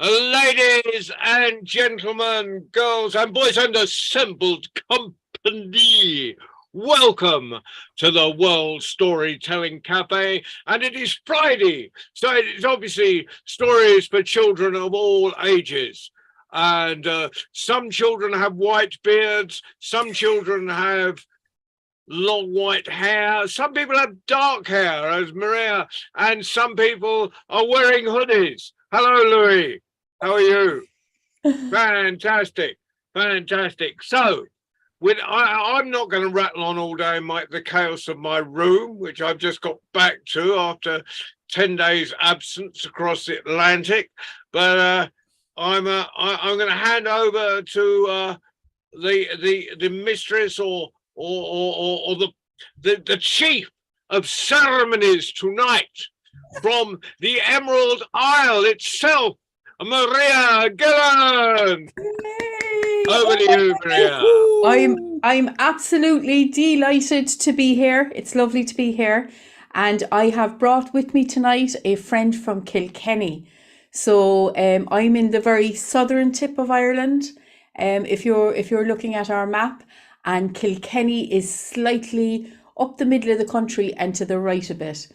Ladies and gentlemen, girls and boys and assembled company, welcome to the World Storytelling Cafe. And it is Friday, so it's obviously stories for children of all ages. And some children have white beards, some children have long white hair, some people have dark hair, as Maria, and some people are wearing hoodies. Hello, Louis. How are you? Fantastic, fantastic. So, I'm not going to rattle on all day and make the chaos of my room, which I've just got back to after 10 days absence across the Atlantic. But I'm going to hand over to the mistress or the chief of ceremonies tonight from the Emerald Isle itself, Maria Gillen. Over to you, Maria. I'm absolutely delighted to be here. It's lovely to be here. And I have brought with me tonight a friend from Kilkenny. So I'm in the very southern tip of Ireland. If you're looking at our map, and Kilkenny is slightly up the middle of the country and to the right a bit.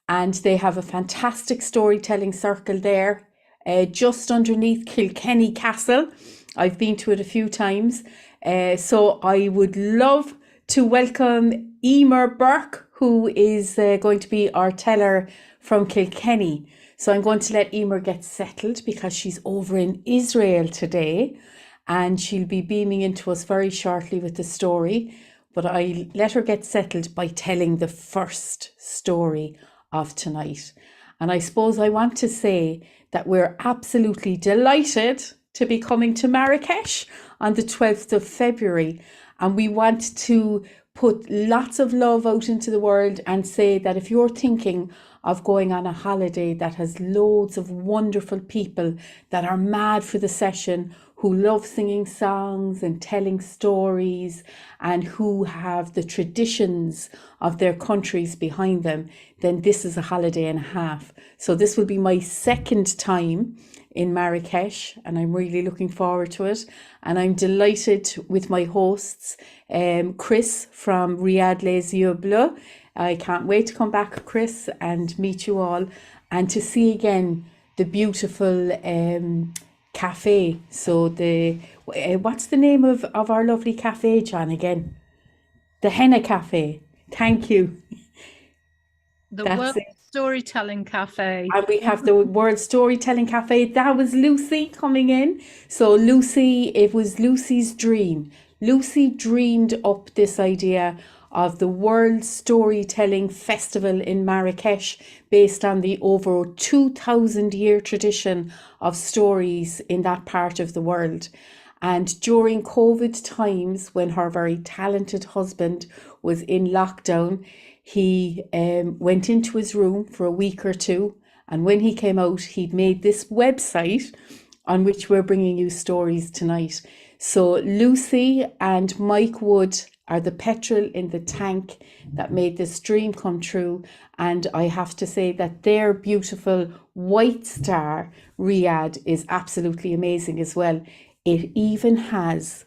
And they have a fantastic storytelling circle there, just underneath Kilkenny Castle. I've been to it a few times. So I would love to welcome Emer Burke, who is going to be our teller from Kilkenny. So I'm going to let Emer get settled because she's over in Israel today and she'll be beaming into us very shortly with the story. But I let her get settled by telling the first story of tonight. And I suppose I want to say that we're absolutely delighted to be coming to Marrakesh on the 12th of February. And we want to put lots of love out into the world and say that if you're thinking of going on a holiday that has loads of wonderful people that are mad for the session, who love singing songs and telling stories and who have the traditions of their countries behind them, then this is a holiday and a half. So this will be my second time in Marrakesh and I'm really looking forward to it. And I'm delighted with my hosts, Chris from Riyadh Les Yeux Bleus. I can't wait to come back, Chris, and meet you all and to see again the beautiful cafe. So what's the name of our lovely cafe, John, again? The Henna Cafe. Thank you. The World Storytelling Cafe. And we have the World Storytelling Cafe. That was Lucy coming in. So Lucy, it was Lucy's dream. Lucy dreamed up this idea of the World Storytelling Festival in Marrakesh based on the over 2,000-year tradition of stories in that part of the world. And during COVID times, when her very talented husband was in lockdown, he went into his room for a week or two. And when he came out, he'd made this website on which we're bringing you stories tonight. So Lucy and Mike Wood are the petrol in the tank that made this dream come true. And I have to say that their beautiful White Star Riyadh is absolutely amazing as well. It even has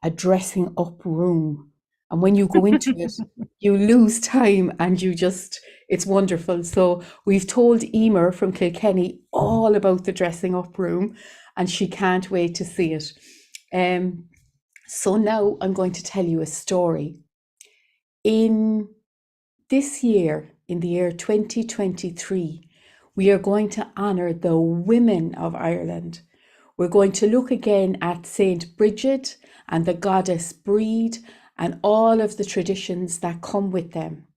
a dressing up room. And when you go into it, you lose time and it's wonderful. So we've told Emer from Kilkenny all about the dressing up room and she can't wait to see it. So now I'm going to tell you a story. In this year, in the year 2023, we are going to honour the women of Ireland. We're going to look again at Saint Bridget and the goddess Breed and all of the traditions that come with them.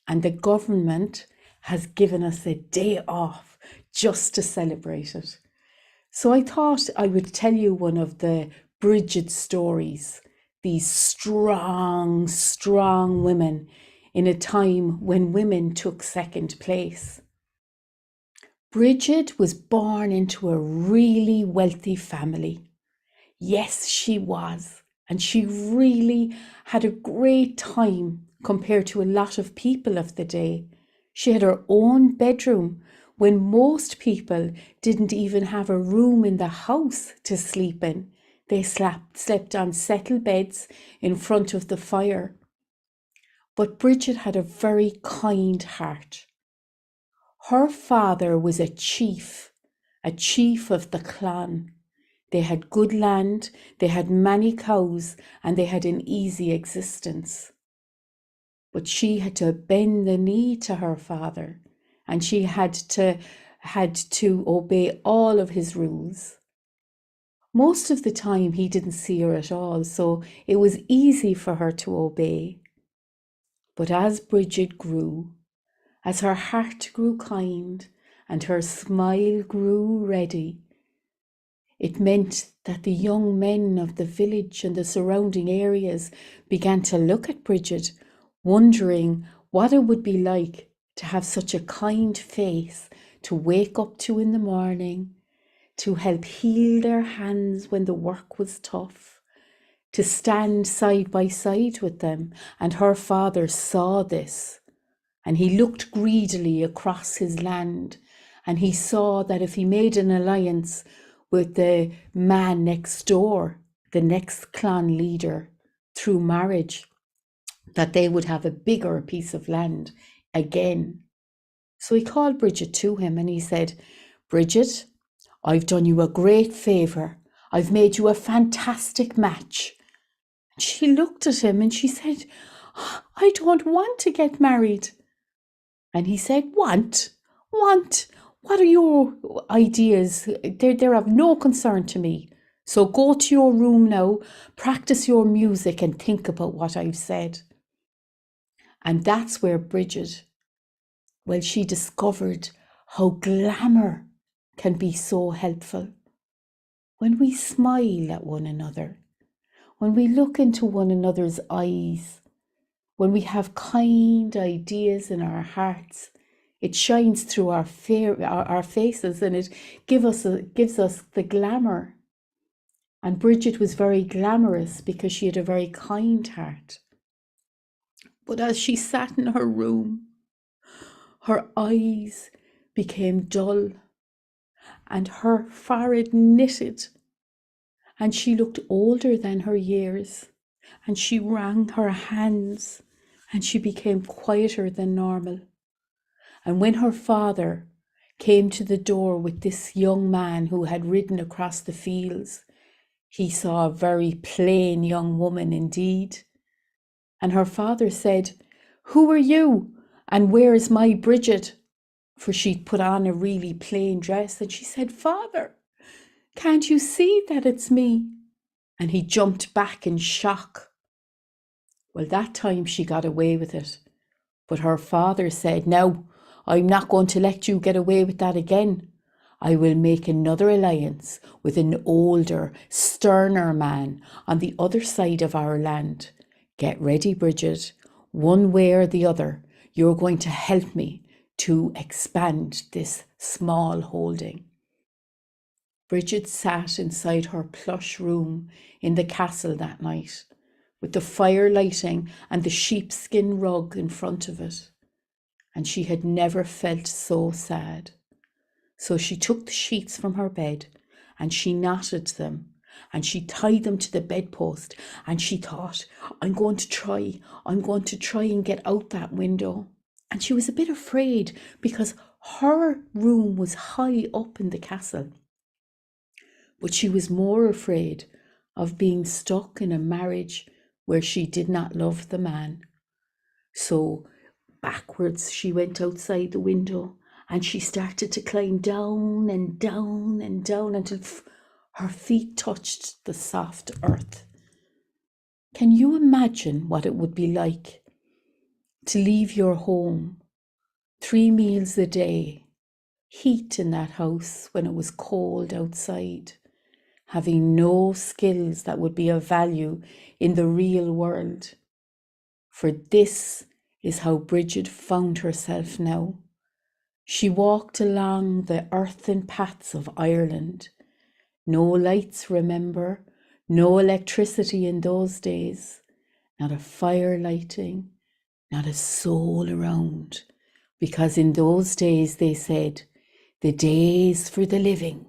And the government has given us a day off just to celebrate it. So I thought I would tell you one of the Bridget stories, these strong, strong women in a time when women took second place. Bridget was born into a really wealthy family. Yes, she was. And she really had a great time compared to a lot of people of the day. She had her own bedroom when most people didn't even have a room in the house to sleep in. They slept on settled beds in front of the fire. But Bridget had a very kind heart. Her father was a chief of the clan. They had good land, they had many cows, and they had an easy existence. But she had to bend the knee to her father, and she had to obey all of his rules. Most of the time he didn't see her at all, so it was easy for her to obey. But as Bridget grew, as her heart grew kind and her smile grew ready, it meant that the young men of the village and the surrounding areas began to look at Bridget, wondering what it would be like to have such a kind face to wake up to in the morning, to help heal their hands when the work was tough, to stand side by side with them. And her father saw this, and he looked greedily across his land, and he saw that if he made an alliance with the man next door, the next clan leader, through marriage, that they would have a bigger piece of land again. So he called Bridget to him and he said, "Bridget, I've done you a great favour. I've made you a fantastic match." And she looked at him and she said, "I don't want to get married." And he said, Want? What are your ideas? They're of no concern to me. So go to your room now, practice your music and think about what I've said. And that's where Bridget, well, she discovered how glamour can be so helpful. When we smile at one another, when we look into one another's eyes, when we have kind ideas in our hearts, it shines through our faces, and it gives us the glamour. And Bridget was very glamorous because she had a very kind heart. But as she sat in her room, her eyes became dull and her forehead knitted, and she looked older than her years, and she wrung her hands and she became quieter than normal. And when her father came to the door with this young man who had ridden across the fields, he saw a very plain young woman indeed. And her father said, "Who are you? And where is my Bridget?" For she'd put on a really plain dress. And she said, "Father, can't you see that it's me?" And he jumped back in shock. Well, that time she got away with it. But her father said, "No, I'm not going to let you get away with that again. I will make another alliance with an older, sterner man on the other side of our land. Get ready, Bridget. One way or the other, you're going to help me to expand this small holding." Bridget sat inside her plush room in the castle that night, with the fire lighting and the sheepskin rug in front of it. And she had never felt so sad. So she took the sheets from her bed and she knotted them and she tied them to the bedpost, and she thought, I'm going to try and get out that window. And she was a bit afraid because her room was high up in the castle. But she was more afraid of being stuck in a marriage where she did not love the man. So backwards she went outside the window and she started to climb down and down and down until her feet touched the soft earth. Can you imagine what it would be like to leave your home, 3 meals a day, heat in that house when it was cold outside, having no skills that would be of value in the real world? For this is how Bridget found herself now. She walked along the earthen paths of Ireland. No lights, remember, no electricity in those days, not a fire lighting, not a soul around, because in those days, they said, The days for the living,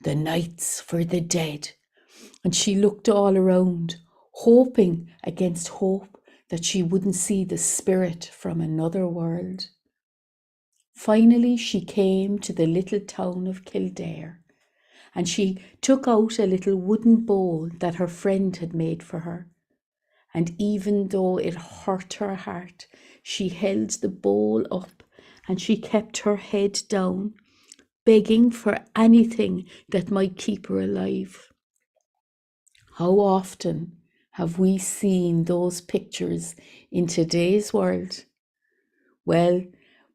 the nights for the dead. And she looked all around, hoping against hope that she wouldn't see the spirit from another world. Finally, she came to the little town of Kildare, and she took out a little wooden bowl that her friend had made for her. And even though it hurt her heart, she held the bowl up and she kept her head down, begging for anything that might keep her alive. How often have we seen those pictures in today's world? Well,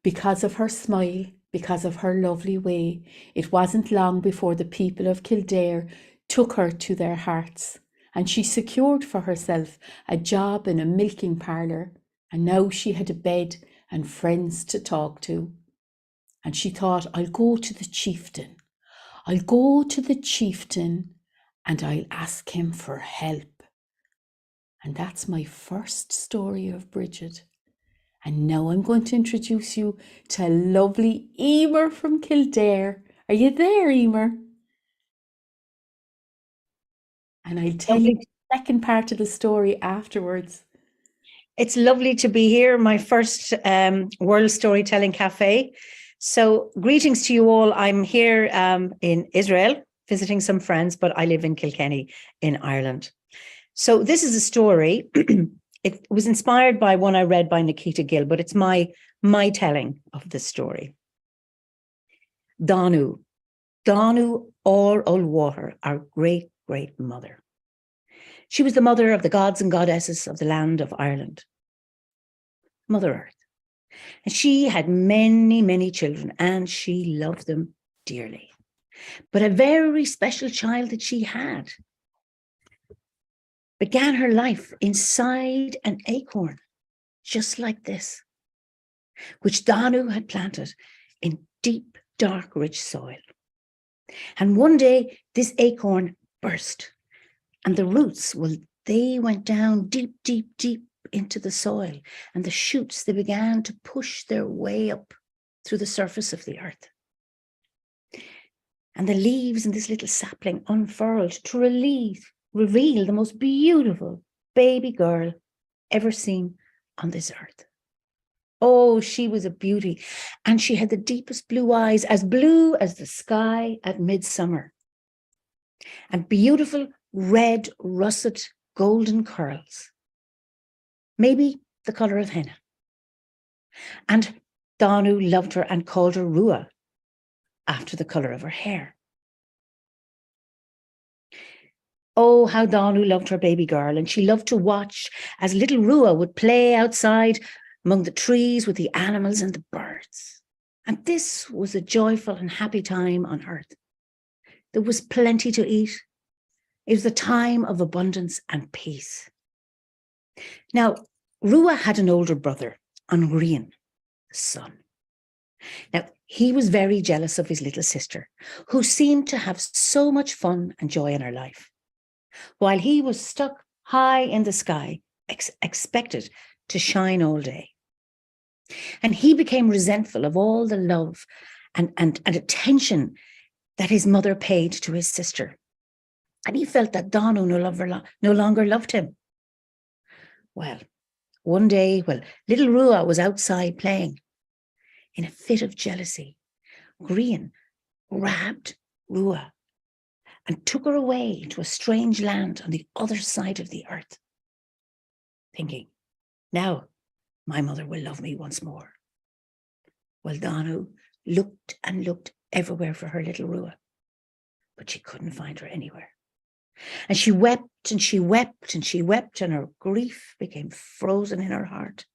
because of her smile, because of her lovely way, it wasn't long before the people of Kildare took her to their hearts, and she secured for herself a job in a milking parlour, and now she had a bed and friends to talk to. And she thought, I'll go to the chieftain. I'll go to the chieftain and I'll ask him for help. And that's my first story of Bridget. And now I'm going to introduce you to lovely Emer from Kildare. Are you there, Emer? And I'll tell you the second part of the story afterwards. It's lovely to be here, my first World Storytelling Cafe. So greetings to you all. I'm here in Israel, visiting some friends, but I live in Kilkenny in Ireland. So this is a story. It was inspired by one I read by Nikita Gill, but it's my telling of the story. Danu all water, our great, great mother. She was the mother of the gods and goddesses of the land of Ireland, Mother Earth. And she had many, many children, and she loved them dearly. But a very special child that she had began her life inside an acorn, just like this, which Danu had planted in deep, dark, rich soil. And one day, this acorn burst, and the roots, well, they went down deep, deep, deep into the soil, and the shoots, they began to push their way up through the surface of the earth. And the leaves in this little sapling unfurled to reveal the most beautiful baby girl ever seen on this earth. Oh, she was a beauty, and she had the deepest blue eyes, as blue as the sky at midsummer, and beautiful red, russet, golden curls, maybe the colour of henna. And Danu loved her and called her Rua, after the colour of her hair. Oh, how Danu loved her baby girl, and she loved to watch as little Rua would play outside among the trees with the animals and the birds. And this was a joyful and happy time on earth. There was plenty to eat. It was a time of abundance and peace. Now, Rua had an older brother, Anrian, the son. Now, he was very jealous of his little sister, who seemed to have so much fun and joy in her life, while he was stuck high in the sky, expected to shine all day. And he became resentful of all the love and attention that his mother paid to his sister. And he felt that Danu no longer loved him. Well, one day, little Rua was outside playing. In a fit of jealousy, Grian grabbed Rua and took her away to a strange land on the other side of the earth, thinking, now my mother will love me once more. Well, Danu looked and looked everywhere for her little Rua, but she couldn't find her anywhere. And she wept and she wept and she wept, and her grief became frozen in her heart.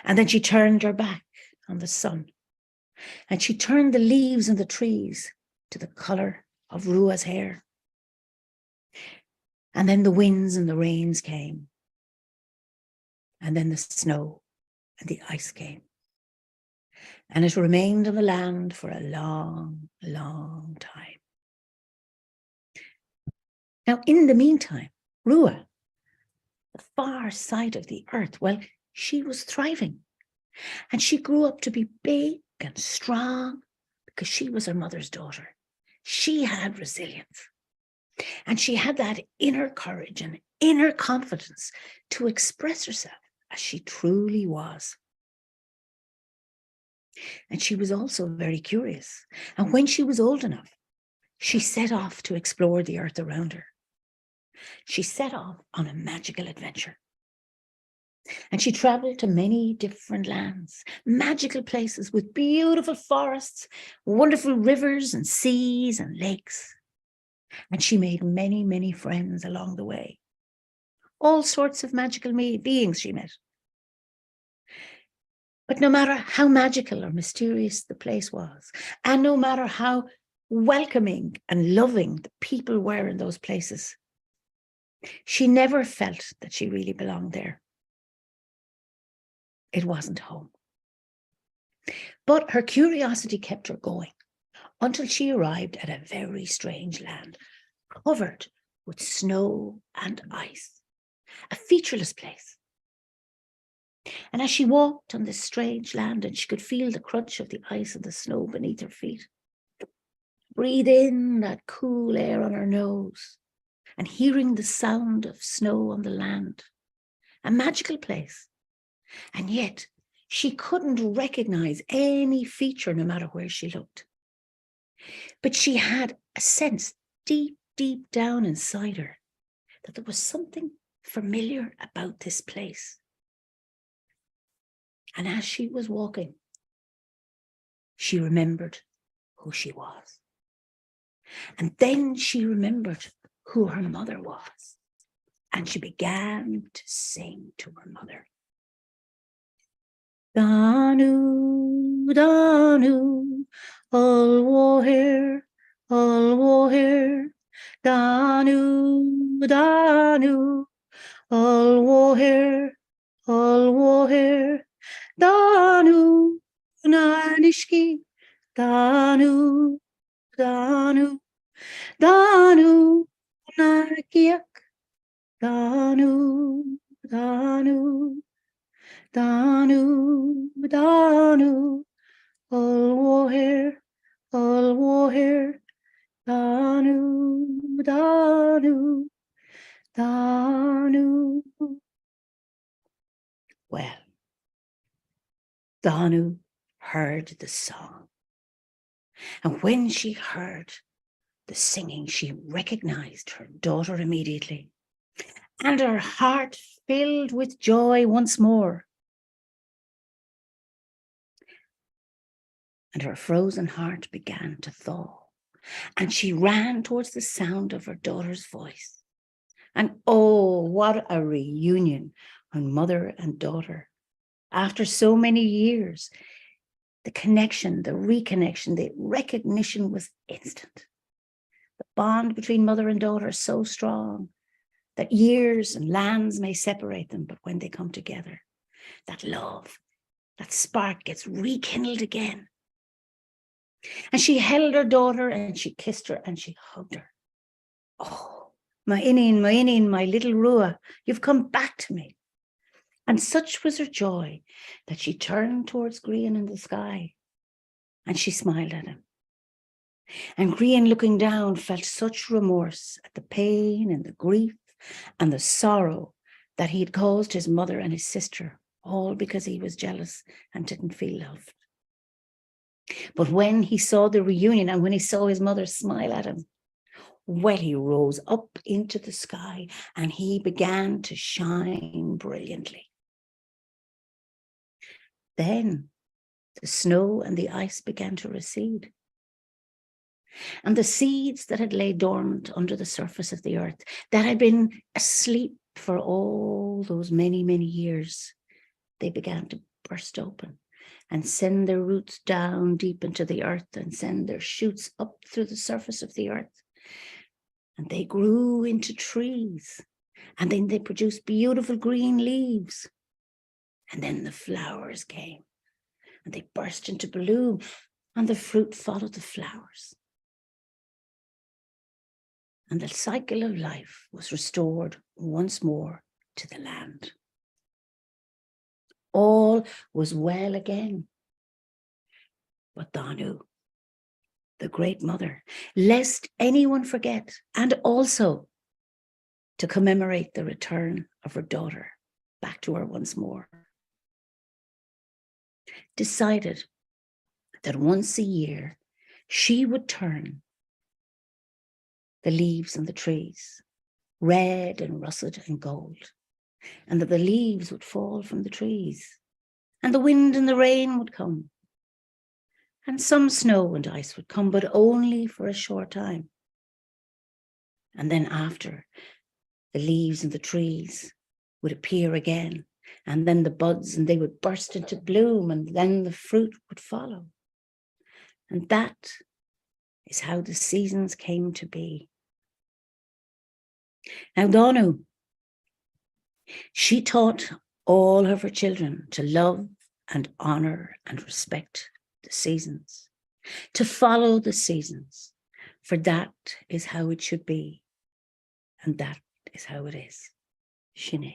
And then she turned her back on the sun, and she turned the leaves and the trees to the colour of Rua's hair. And then the winds and the rains came, and then the snow and the ice came, and it remained on the land for a long, long time. Now, in the meantime, Rua, the far side of the earth, well, she was thriving, and she grew up to be big and strong because she was her mother's daughter. She had resilience. And she had that inner courage and inner confidence to express herself as she truly was. And she was also very curious. And when she was old enough, she set off to explore the earth around her. She set off on a magical adventure. And she traveled to many different lands, magical places with beautiful forests, wonderful rivers and seas and lakes. And she made many, many friends along the way. All sorts of magical beings she met. But no matter how magical or mysterious the place was, and no matter how welcoming and loving the people were in those places, she never felt that she really belonged there. It wasn't home. But her curiosity kept her going until she arrived at a very strange land, covered with snow and ice, a featureless place. And as she walked on this strange land, and she could feel the crunch of the ice and the snow beneath her feet, breathe in that cool air on her nose, and hearing the sound of snow on the land, a magical place. And yet she couldn't recognize any feature no matter where she looked. But she had a sense deep, deep down inside her that there was something familiar about this place. And as she was walking, she remembered who she was. And then she remembered who her mother was. And she began to sing to her mother. Danu, Danu, all woher, Danu, Danu, all woher, Danu, Nanishki, Danu, Danu, Danu, Nakiak, Danu, Danu, Danu, Danu, all woher, Danu, Danu, Danu. Well, Danu heard the song. And when she heard the singing, she recognized her daughter immediately. And her heart filled with joy once more. And her frozen heart began to thaw. And she ran towards the sound of her daughter's voice. And oh, what a reunion on mother and daughter. After so many years, the connection, the reconnection, the recognition was instant. The bond between mother and daughter is so strong that years and lands may separate them, but when they come together, that love, that spark gets rekindled again. And she held her daughter and she kissed her and she hugged her. Oh, my Inin, my little Rua, you've come back to me. And such was her joy that she turned towards Grian in the sky and she smiled at him. And Grian, looking down, felt such remorse at the pain and the grief and the sorrow that he had caused his mother and his sister, all because he was jealous and didn't feel loved. But when he saw the reunion and when he saw his mother smile at him, well, he rose up into the sky and he began to shine brilliantly. Then the snow and the ice began to recede. And the seeds that had laid dormant under the surface of the earth, that had been asleep for all those many, many years, they began to burst open and send their roots down deep into the earth and send their shoots up through the surface of the earth. And they grew into trees, and then they produced beautiful green leaves. And then the flowers came and they burst into bloom and the fruit followed the flowers. And the cycle of life was restored once more to the land. All was well again. But Danu the Great Mother, lest anyone forget, and also to commemorate the return of her daughter back to her once more, decided that once a year she would turn the leaves on the trees red and russet and gold, and that the leaves would fall from the trees, and the wind and the rain would come, and some snow and ice would come, but only for a short time. And then after, the leaves and the trees would appear again, and then the buds, and they would burst into bloom, and then the fruit would follow. And that is how the seasons came to be. Now, Donu, she taught all of her children to love and honor and respect the seasons, to follow the seasons, for that is how it should be, and that is how it is. Shine.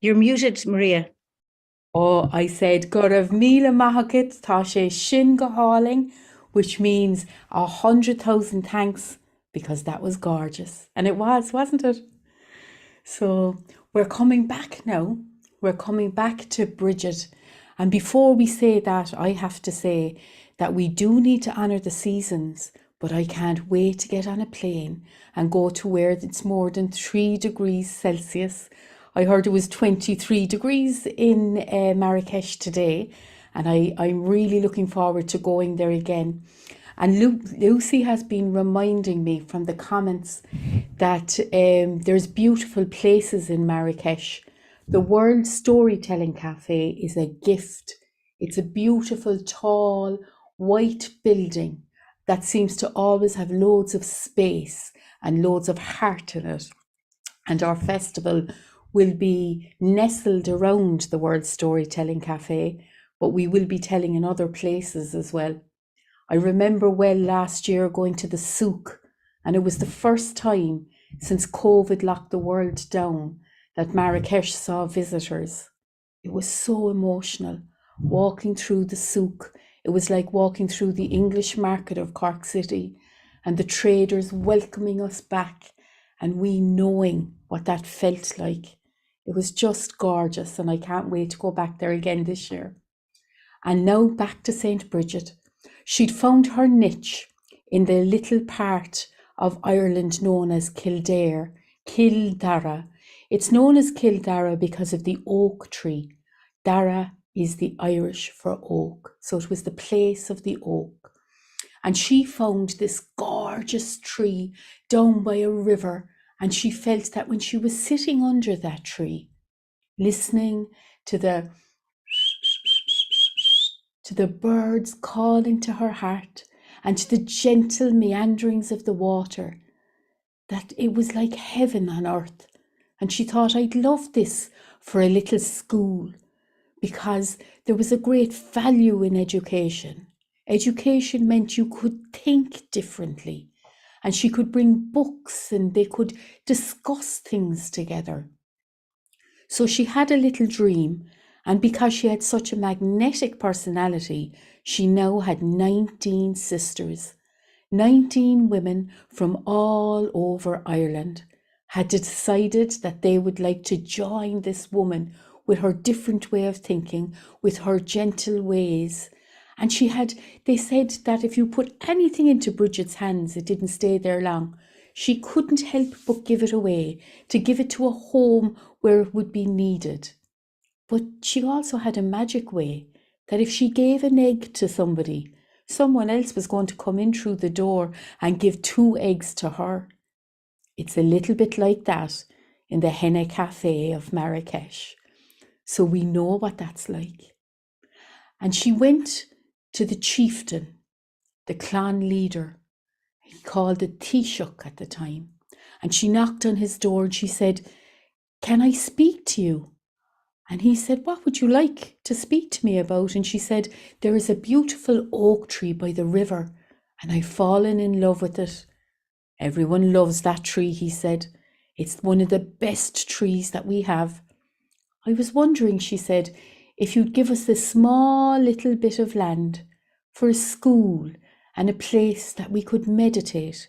You're muted, Maria. Oh, I said, Gorav Mila Mahakit Tashe Shin Gahaling, which means 100,000 thanks, because that was gorgeous. And it was, wasn't it? So we're coming back now. We're coming back to Bridget. And before we say that, I have to say that we do need to honour the seasons, but I can't wait to get on a plane and go to where it's more than 3 degrees Celsius. I heard it was 23 degrees in Marrakesh today, and I'm really looking forward to going there again. And Lucy has been reminding me from the comments that there's beautiful places in Marrakesh. The World Storytelling Cafe is a gift. It's a beautiful, tall, white building that seems to always have loads of space and loads of heart in it. And our festival will be nestled around the World Storytelling Cafe, but we will be telling in other places as well. I remember well last year going to the souk, and it was the first time since COVID locked the world down that Marrakesh saw visitors. It was so emotional, walking through the souk. It was like walking through the English market of Cork City, and the traders welcoming us back, and we knowing what that felt like. It was just gorgeous, and I can't wait to go back there again this year. And now back to St. Bridget. She'd found her niche in the little part of Ireland known as Kildare, Kildara. It's known as Kildara because of the oak tree. Dara is the Irish for oak, so it was the place of the oak. And she found this gorgeous tree down by a river, and she felt that when she was sitting under that tree, listening to the birds calling to her heart and to the gentle meanderings of the water, that it was like heaven on earth. And she thought, I'd love this for a little school, because there was a great value in education. Education meant you could think differently, and she could bring books and they could discuss things together. So she had a little dream, and because she had such a magnetic personality, she now had 19 sisters. 19 women from all over Ireland had decided that they would like to join this woman with her different way of thinking, with her gentle ways. And they said that if you put anything into Bridget's hands, it didn't stay there long. She couldn't help but give it away, to give it to a home where it would be needed. But she also had a magic way that if she gave an egg to somebody, someone else was going to come in through the door and give 2 eggs to her. It's a little bit like that in the Henna Cafe of Marrakesh. So we know what that's like. And she went to the chieftain, the clan leader. He called it Taoiseach at the time. And she knocked on his door and she said, "Can I speak to you?" And he said, "What would you like to speak to me about?" And she said, "There is a beautiful oak tree by the river, and I've fallen in love with it." "Everyone loves that tree," he said. "It's one of the best trees that we have." I was wondering, she said, if you'd give us a small little bit of land for a school and a place that we could meditate.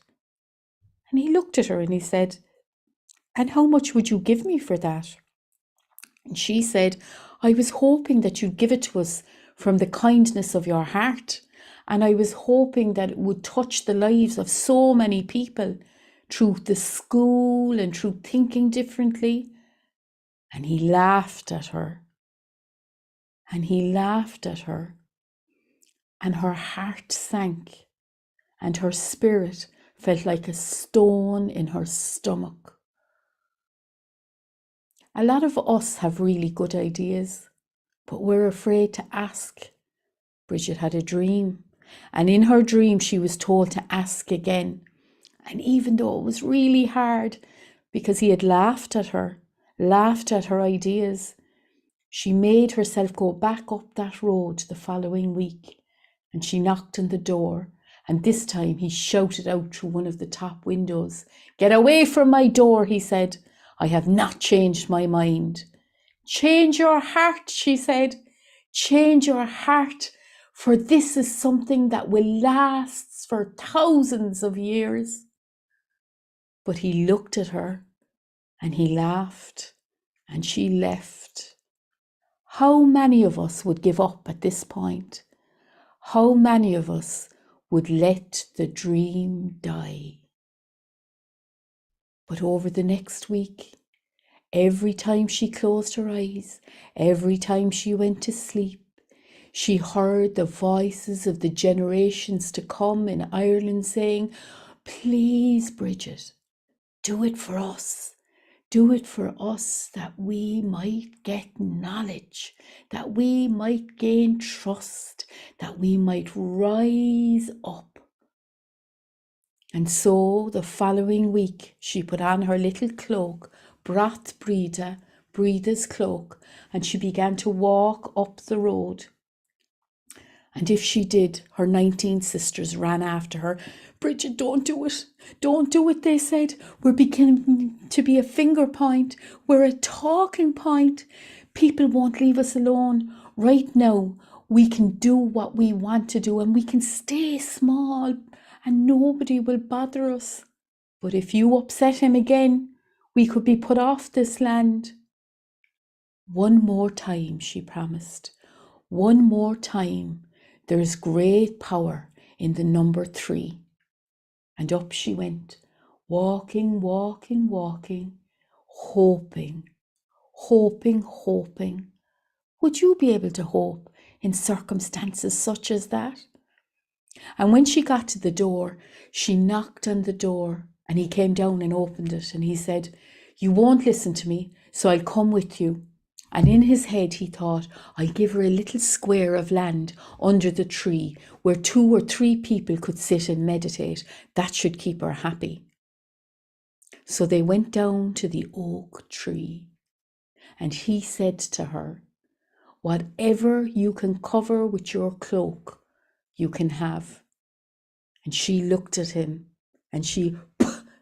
And he looked at her and he said, and how much would you give me for that? And she said, I was hoping that you'd give it to us from the kindness of your heart. And I was hoping that it would touch the lives of so many people through the school and through thinking differently. And he laughed at her. And he laughed at her. And her heart sank. And her spirit felt like a stone in her stomach. A lot of us have really good ideas, but we're afraid to ask. Bridget had a dream, and in her dream she was told to ask again. And even though it was really hard, because he had laughed at her ideas, she made herself go back up that road the following week, and she knocked on the door, and this time he shouted out through one of the top windows, "Get away from my door," he said. "I have not changed my mind." "Change your heart," she said. "Change your heart, for this is something that will last for thousands of years." But he looked at her and he laughed and she left. How many of us would give up at this point? How many of us would let the dream die? But over the next week, every time she closed her eyes, every time she went to sleep, she heard the voices of the generations to come in Ireland saying, "Please, Bridget, do it for us. Do it for us that we might get knowledge, that we might gain trust, that we might rise up." And so the following week, she put on her little cloak, Brat Breda, Breda's cloak, and she began to walk up the road. And if she did, her 19 sisters ran after her. "Bridget, don't do it. Don't do it," they said. "We're beginning to be a finger point. We're a talking point. People won't leave us alone. Right now, we can do what we want to do and we can stay small and nobody will bother us. But if you upset him again, we could be put off this land." "One more time," she promised. "One more time. There is great power in the number 3. And up she went, walking, walking, walking, hoping, hoping, hoping. Would you be able to hope in circumstances such as that? And when she got to the door, she knocked on the door and he came down and opened it and he said, "You won't listen to me, so I'll come with you." And in his head he thought, "I'll give her a little square of land under the tree where 2 or 3 people could sit and meditate. That should keep her happy." So they went down to the oak tree and he said to her, "Whatever you can cover with your cloak, you can have." And she looked at him and she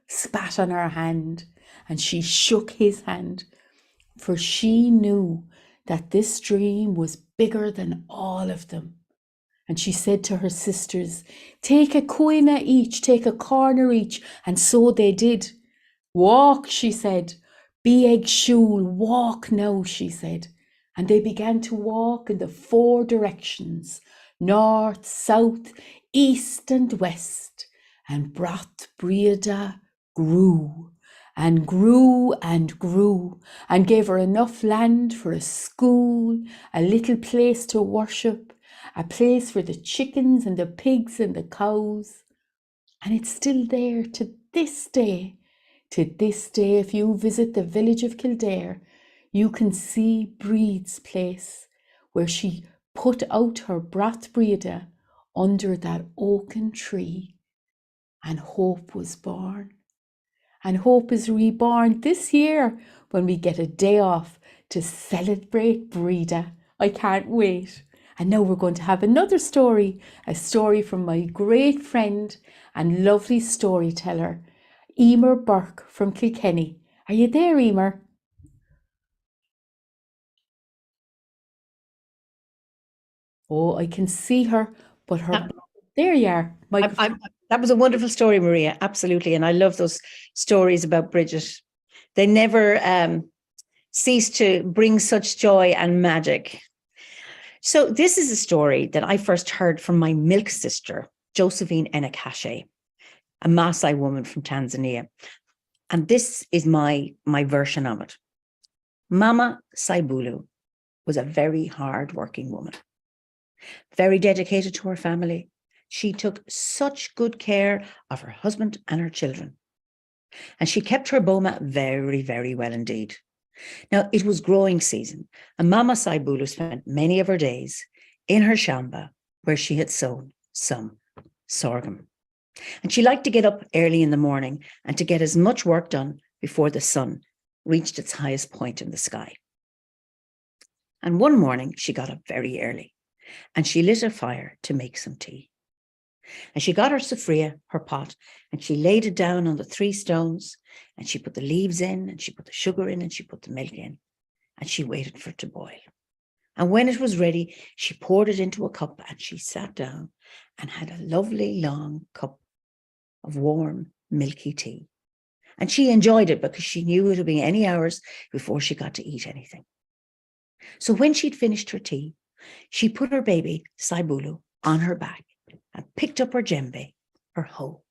spat on her hand and she shook his hand, for she knew that this dream was bigger than all of them. And she said to her sisters, "Take a coina each, take a corner each." And so they did. "Walk," she said. "Be egg shul, walk now," she said. And they began to walk in the 4 directions, north, south, east and west. And Brat Breda grew and grew and grew and gave her enough land for a school, a little place to worship, a place for the chickens and the pigs and the cows. And it's still there to this day. To this day, if you visit the village of Kildare, you can see Breed's place, where she put out her Brat Breda under that oaken tree, and hope was born. And hope is reborn this year when we get a day off to celebrate Breda. I can't wait. And now we're going to have another story, a story from my great friend and lovely storyteller, Emer Burke from Kilkenny. Are you there, Emer? Oh, I can see her, but her, there you are. That was a wonderful story, Maria. Absolutely. And I love those stories about Bridget. They never cease to bring such joy and magic. So this is a story that I first heard from my milk sister, Josephine Enakashe, a Maasai woman from Tanzania. And this is my version of it. Mama Saibulu was a very hard-working woman, very dedicated to her family. She took such good care of her husband and her children. And she kept her boma very, very well indeed. Now, it was growing season, and Mama Saibulu spent many of her days in her shamba where she had sown some sorghum. And she liked to get up early in the morning and to get as much work done before the sun reached its highest point in the sky. And one morning, she got up very early and she lit a fire to make some tea. And she got her sufria, her pot, and she laid it down on the 3 stones, and she put the leaves in, and she put the sugar in, and she put the milk in, and she waited for it to boil. And when it was ready, she poured it into a cup, and she sat down and had a lovely long cup of warm, milky tea. And she enjoyed it because she knew it would be any hours before she got to eat anything. So when she'd finished her tea, she put her baby, Saibulu, on her back and picked up her djembe, her hoe,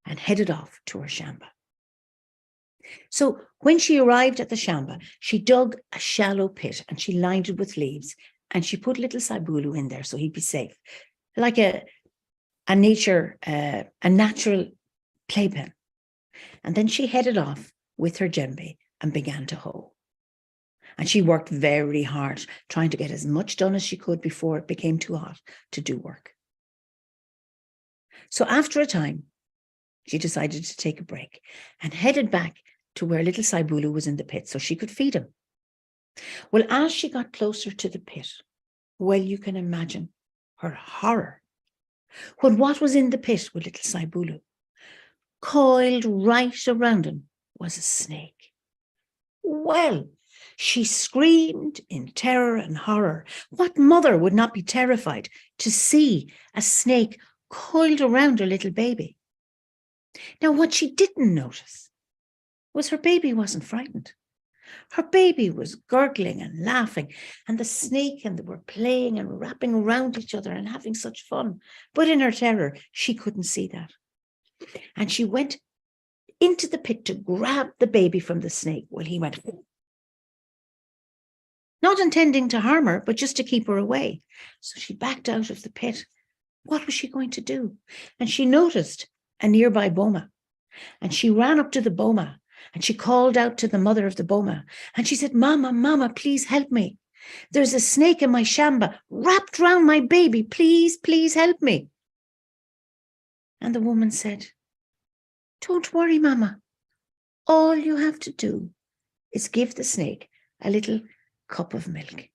and headed off to her shamba. So when she arrived at the shamba, she dug a shallow pit and she lined it with leaves, and she put little Saibulu in there so he'd be safe, like a natural playpen. And then she headed off with her djembe and began to hoe. And she worked very hard, trying to get as much done as she could before it became too hot to do work. So after a time, she decided to take a break and headed back to where little Saibulu was in the pit so she could feed him. Well, as she got closer to the pit, well, you can imagine her horror when what was in the pit with little Saibulu, coiled right around him, was a snake. Well, she screamed in terror and horror. What mother would not be terrified to see a snake coiled around her little baby? Now, what she didn't notice was her baby wasn't frightened. Her baby was gurgling and laughing, and the snake and they were playing and wrapping around each other and having such fun. But in her terror, she couldn't see that. And she went into the pit to grab the baby from the snake. Well, he went, not intending to harm her, but just to keep her away. So she backed out of the pit. What was she going to do? And she noticed a nearby boma, and she ran up to the boma and she called out to the mother of the boma, and she said, "Mama, Mama, please help me. There's a snake in my shamba wrapped round my baby. Please, please help me." And the woman said, "Don't worry, Mama. All you have to do is give the snake a little cup of milk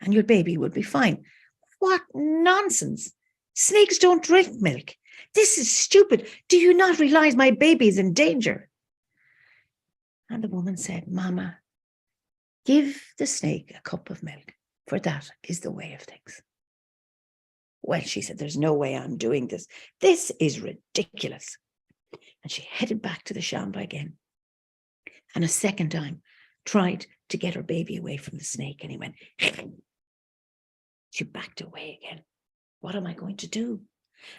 and your baby will be fine." What nonsense! Snakes don't drink milk. This is stupid. Do you not realize my baby is in danger? And the woman said, "Mama, give the snake a cup of milk, for that is the way of things." Well, she said, "There's no way I'm doing this. This is ridiculous." And she headed back to the shamba again, and a second time tried to get her baby away from the snake, and he went. She backed away again. What am I going to do?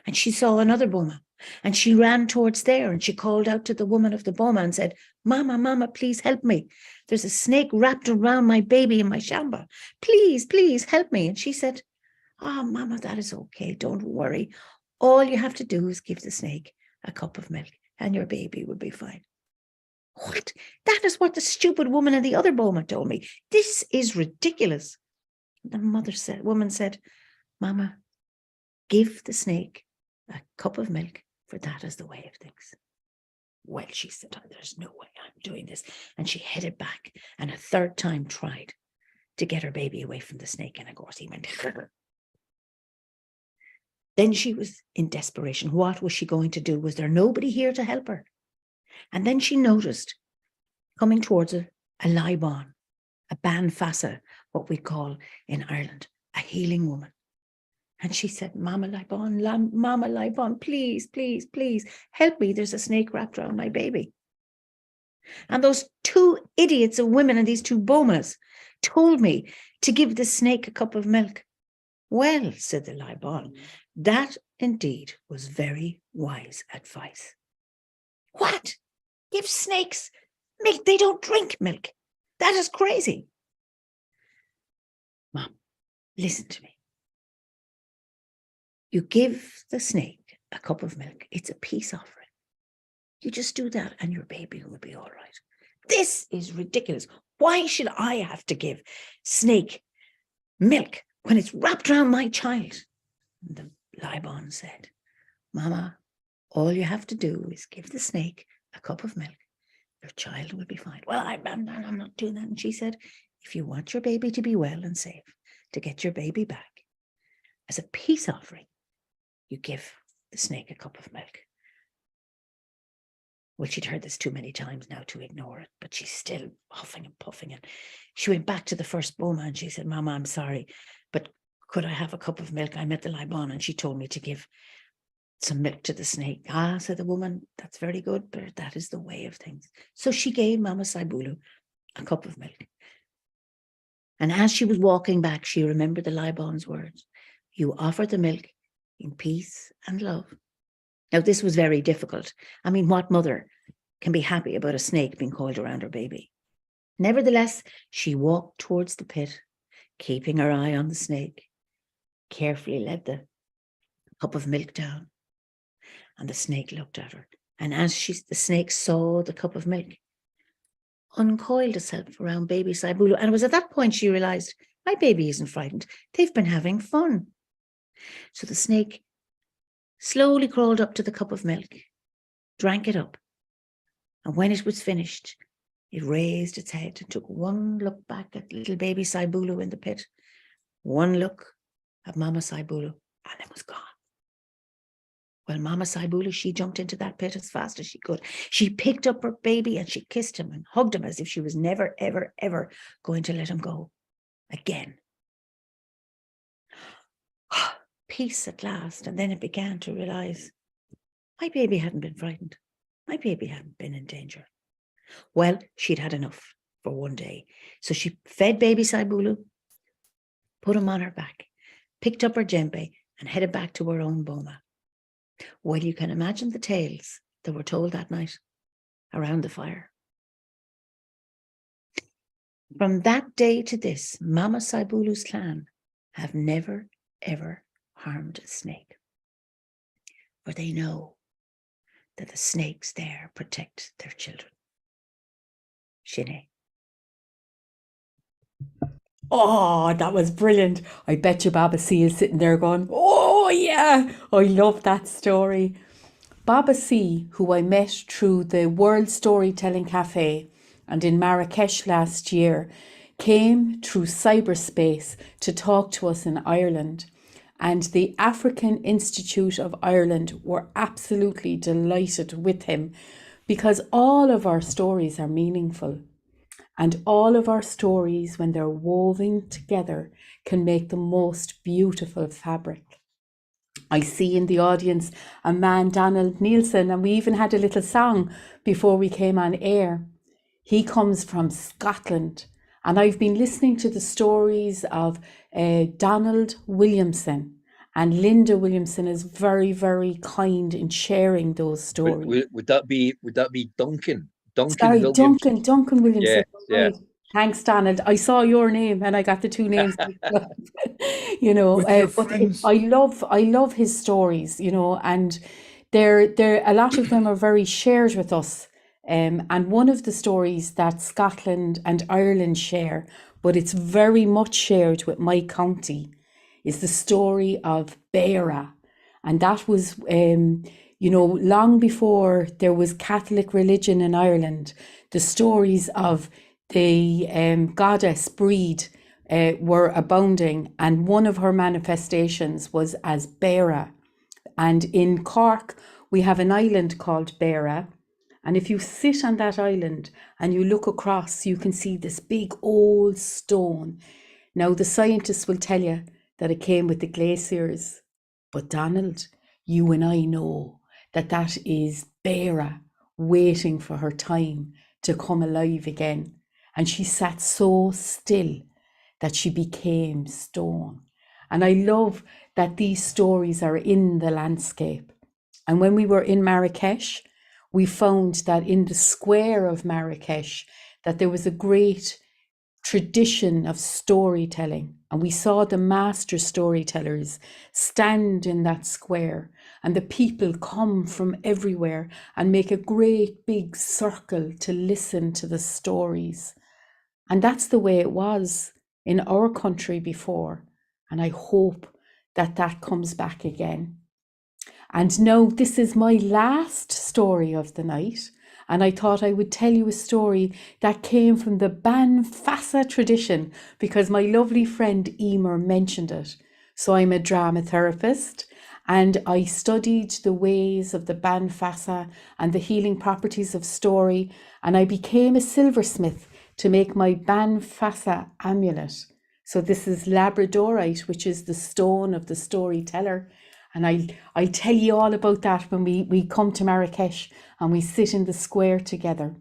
And she saw another boma, and she ran towards there, and she called out to the woman of the boma and said, "Mama, Mama, please help me. There's a snake wrapped around my baby in my shamba. Please, please help me." And she said, "Oh, Mama, that is okay. Don't worry. All you have to do is give the snake a cup of milk and your baby will be fine." What? That is what the stupid woman in the other boma told me. This is ridiculous. The woman said, "Mama, give the snake a cup of milk, for that is the way of things." Well, she said, "There's no way I'm doing this." And she headed back and a third time tried to get her baby away from the snake. And of course, he went. Then she was in desperation. What was she going to do? Was there nobody here to help her? And then she noticed coming towards her a laibon, a banfassa, what we call in Ireland a healing woman. And she said, Mama Laibon, please, please, please help me. There's a snake wrapped around my baby. And those two idiots of women and these two bomas told me to give the snake a cup of milk. Well, said the Laibon, that indeed was very wise advice. What? Give snakes milk? They don't drink milk. That is crazy. Mom, listen to me. You give the snake a cup of milk. It's a peace offering. You just do that and your baby will be all right. This is ridiculous. Why should I have to give snake milk when it's wrapped around my child? And the Laibon said, Mama, all you have to do is give the snake a cup of milk. Your child will be fine. Well, I'm not doing that. And she said, if you want your baby to be well and safe, to get your baby back, as a peace offering, you give the snake a cup of milk. Well, she'd heard this too many times now to ignore it, but she's still huffing and puffing. And she went back to the first boma and she said, Mama, I'm sorry, but could I have a cup of milk? I met the Laibon and she told me to give some milk to the snake. Ah, said the woman, that's very good, but that is the way of things. So she gave Mama Saibulu a cup of milk. And as she was walking back, she remembered the Laibon's words. You offer the milk in peace and love. Now, this was very difficult. I mean, what mother can be happy about a snake being coiled around her baby? Nevertheless, she walked towards the pit, keeping her eye on the snake, carefully led the cup of milk down, and the snake looked at her. And as the snake saw the cup of milk, uncoiled itself around baby Saibulu. And it was at that point she realized, my baby isn't frightened. They've been having fun. So the snake slowly crawled up to the cup of milk, drank it up. And when it was finished, it raised its head and took one look back at little baby Saibulu in the pit, one look at Mama Saibulu, and it was gone. Well, Mama Saibulu, she jumped into that pit as fast as she could. She picked up her baby and she kissed him and hugged him as if she was never, ever, ever going to let him go again. Peace at last. And then it began to realize, my baby hadn't been frightened. My baby hadn't been in danger. Well, she'd had enough for one day. So she fed baby Saibulu, put him on her back, picked up her djembe and headed back to her own boma. Well, you can imagine the tales that were told that night around the fire. From that day to this, Mama Saibulu's clan have never, ever harmed a snake. For they know that the snakes there protect their children. Shine. Oh, that was brilliant. I bet you Baba C is sitting there going, oh yeah, I love that story. Baba C, who I met through the World Storytelling Cafe and in Marrakesh last year, came through cyberspace to talk to us in Ireland. And the African Institute of Ireland were absolutely delighted with him because all of our stories are meaningful. And all of our stories, when they're woven together, can make the most beautiful fabric. I see in the audience a man, Donald Nielsen, and we even had a little song before we came on air. He comes from Scotland, and I've been listening to the stories of Donald Williamson, and Linda Williamson is very, very kind in sharing those stories. Would that be Duncan? Sorry, Williamson. Duncan Williamson. Yeah. Right. Thanks, Donald. I saw your name and I got the two names. You know, but I love his stories. You know, and they're a lot of them are very shared with us. And one of the stories that Scotland and Ireland share, but it's very much shared with my county, is the story of Beara, and that was you know, long before there was Catholic religion in Ireland, the stories of the goddess Breed were abounding, and one of her manifestations was as Beara. And in Cork, we have an island called Beara, and if you sit on that island and you look across, you can see this big old stone. Now, the scientists will tell you that it came with the glaciers. But Donald, you and I know that that is Bera waiting for her time to come alive again. And she sat so still that she became stone. And I love that these stories are in the landscape. And when we were in Marrakesh, we found that in the square of Marrakesh, that there was a great tradition of storytelling. And we saw the master storytellers stand in that square, and the people come from everywhere and make a great big circle to listen to the stories. And that's the way it was in our country before. And I hope that that comes back again. And now this is my last story of the night. And I thought I would tell you a story that came from the Banfassa tradition because my lovely friend Emer mentioned it. So I'm a drama therapist and I studied the ways of the Banfassa and the healing properties of story. And I became a silversmith to make my Banfassa amulet. So this is labradorite, which is the stone of the storyteller. And I tell you all about that when we come to Marrakesh and we sit in the square together.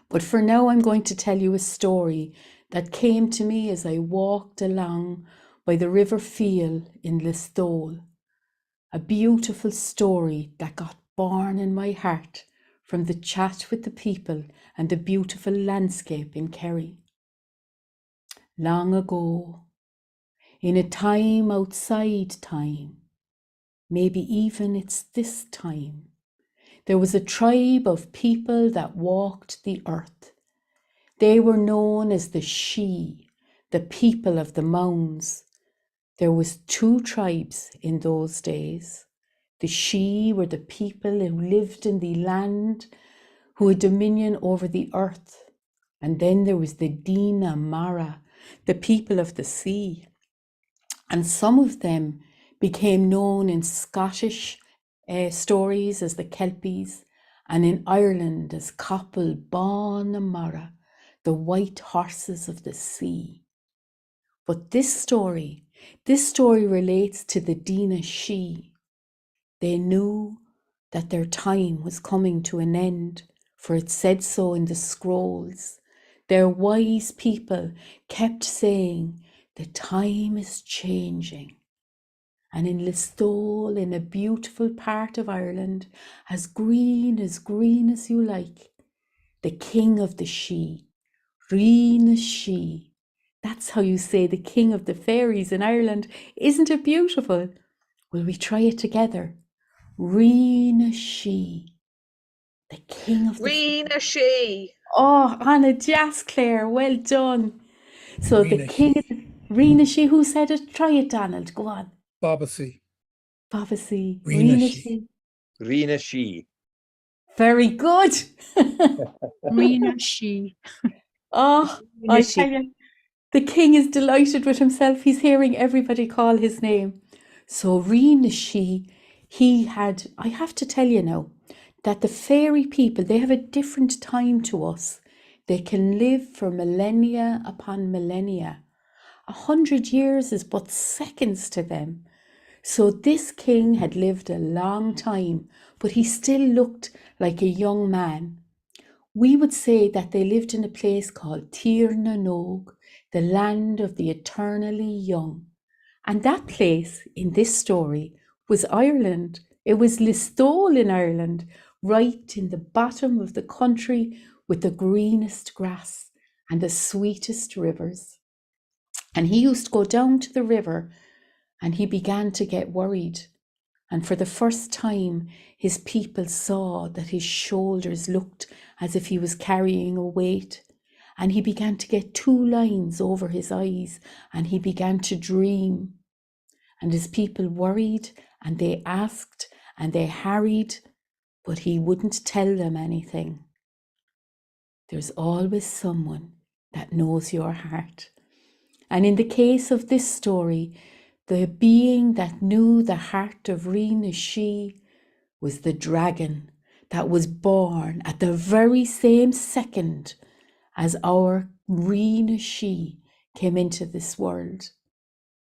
But for now, I'm going to tell you a story that came to me as I walked along by the River Feel in Listowel. A beautiful story that got born in my heart from the chat with the people and the beautiful landscape in Kerry. Long ago, in a time outside time, maybe even it's this time, there was a tribe of people that walked the earth. They were known as the She, the people of the mounds. There was 2 tribes in those days. The She were the people who lived in the land, who had dominion over the earth. And then there was the Dina Mara, the people of the sea. And some of them became known in Scottish stories as the Kelpies, and in Ireland as Coppel Bon Mara, the white horses of the sea. But this story relates to the Dina She. They knew that their time was coming to an end, for it said so in the scrolls. Their wise people kept saying, the time is changing. And in Listowel, in a beautiful part of Ireland, as green as you like, the king of the She, Rina She. That's how you say the king of the fairies in Ireland. Isn't it beautiful? Will we try it together? Rina She, the king of the Rina She. Oh, Anna Jas Claire, well done. So the Rina king of the Rina She, who said it? Try it, Donald. Go on. Babasi. Babasi, Rina Rina She. She. Rina She. Very good. Rena She. Oh, Rina I She. tell you, the king is delighted with himself. He's hearing everybody call his name. So Rina She, I have to tell you now, that the fairy people, they have a different time to us. They can live for millennia upon millennia. 100 years is but seconds to them. So this king had lived a long time, but he still looked like a young man. We would say that they lived in a place called Tir na Nog, the land of the eternally young. And that place in this story was Ireland. It was Listowel in Ireland, right in the bottom of the country with the greenest grass and the sweetest rivers. And he used to go down to the river and he began to get worried. And for the first time, his people saw that his shoulders looked as if he was carrying a weight. And he began to get 2 lines over his eyes and he began to dream. And his people worried and they asked and they harried, but he wouldn't tell them anything. There's always someone that knows your heart. And in the case of this story, the being that knew the heart of Rina She was the dragon that was born at the very same second as our Rina She came into this world.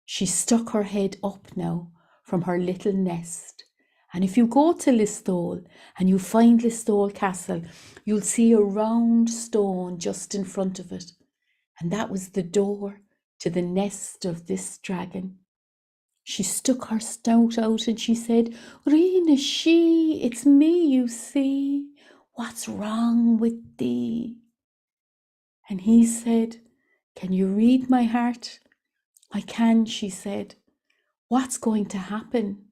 She stuck her head up now from her little nest. And if you go to Listowel and you find Listowel Castle, you'll see a round stone just in front of it. And that was the door to the nest of this dragon. She stuck her snout out and she said, Rena, it's me, you see. What's wrong with thee? And he said, can you read my heart? I can, she said. What's going to happen?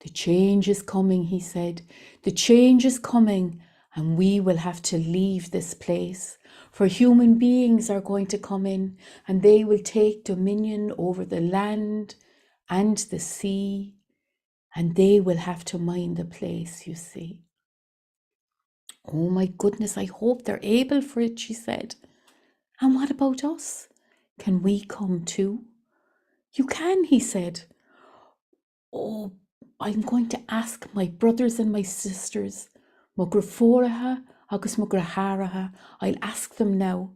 The change is coming, he said. The change is coming, and we will have to leave this place. For human beings are going to come in, and they will take dominion over the land and the sea, and they will have to mind the place, you see. Oh my goodness, I hope they're able for it, she said. And what about us? Can we come too? You can, he said. Oh, I'm going to ask my brothers and my sisters, Mugra Foraha, agus Mugra Haraha. I'll ask them now.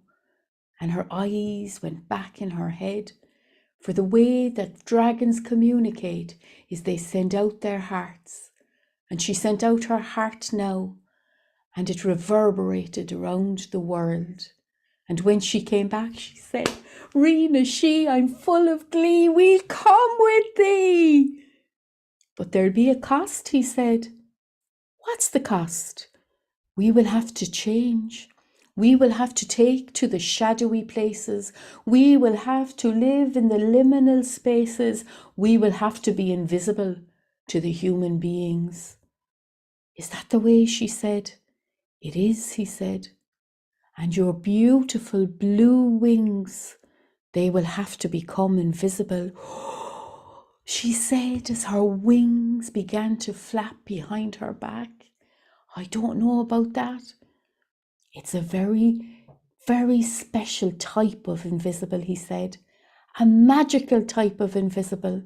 And her eyes went back in her head, for the way that dragons communicate is they send out their hearts. And she sent out her heart now, and it reverberated around the world. And when she came back, she said, Rena, I'm full of glee. We'll come with thee. But there'll be a cost, he said. What's the cost? We will have to change. We will have to take to the shadowy places. We will have to live in the liminal spaces. We will have to be invisible to the human beings. Is that the way? She said. It is, he said. And your beautiful blue wings, they will have to become invisible. She said as her wings began to flap behind her back. I don't know about that. It's a very, very special type of invisible, he said. A magical type of invisible.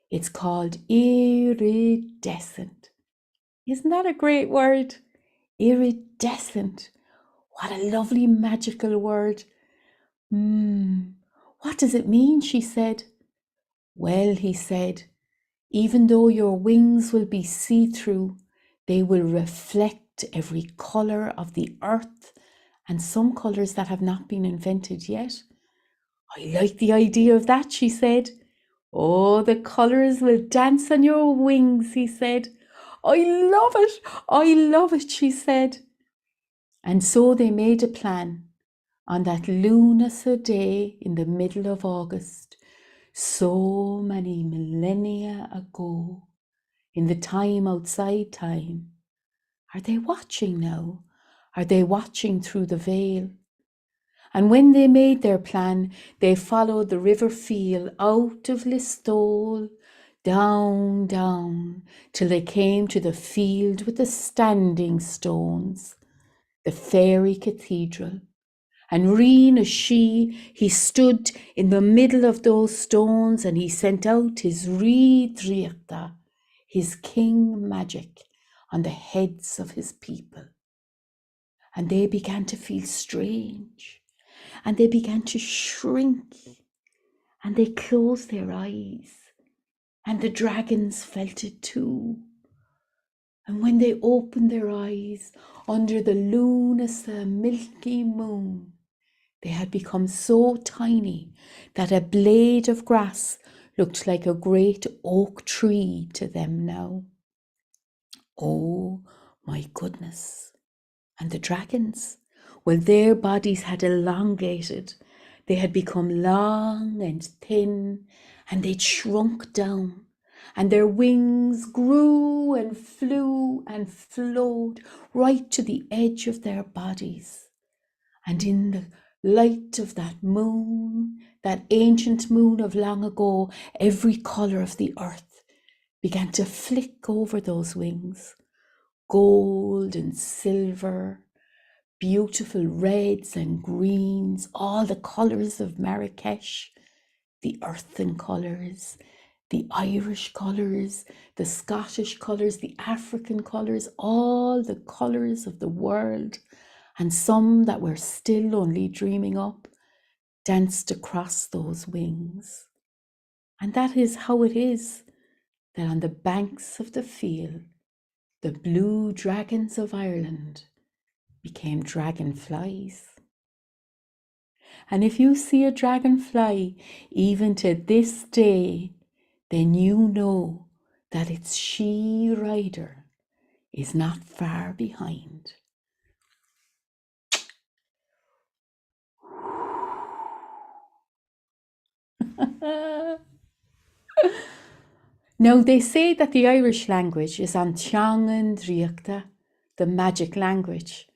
It's called iridescent. Isn't that a great word? Iridescent. What a lovely magical word. What does it mean? She said. Well, he said, even though your wings will be see-through, they will reflect every colour of the earth and some colours that have not been invented yet. I like the idea of that, she said. Oh, the colours will dance on your wings, he said. I love it, she said. And so they made a plan on that lunar day in the middle of August, so many millennia ago, in the time outside time. Are they watching now? Are they watching through the veil? And when they made their plan, they followed the river Feel out of Listowel, down, till they came to the field with the standing stones, the fairy cathedral. And Reen he stood in the middle of those stones, and he sent out his Rídhríochta, his king magic, on the heads of his people. And they began to feel strange, and they began to shrink, and they closed their eyes, and the dragons felt it too. And when they opened their eyes under the lunar milky moon, they had become so tiny that a blade of grass looked like a great oak tree to them now. Oh my goodness. And the dragons, well, their bodies had elongated. They had become long and thin, and they'd shrunk down. And their wings grew and flew and flowed right to the edge of their bodies. And in the light of that moon, that ancient moon of long ago, every colour of the earth began to flick over those wings. Gold and silver, beautiful reds and greens, all the colours of Marrakesh, the earthen colours, the Irish colours, the Scottish colours, the African colours, all the colours of the world, and some that were still only dreaming up, danced across those wings. And that is how it is that on the banks of the Feel, the blue dragons of Ireland became dragonflies. And if you see a dragonfly, even to this day, then you know that its she rider is not far behind. Now, they say that the Irish language is an teangan dríochta, the magic language.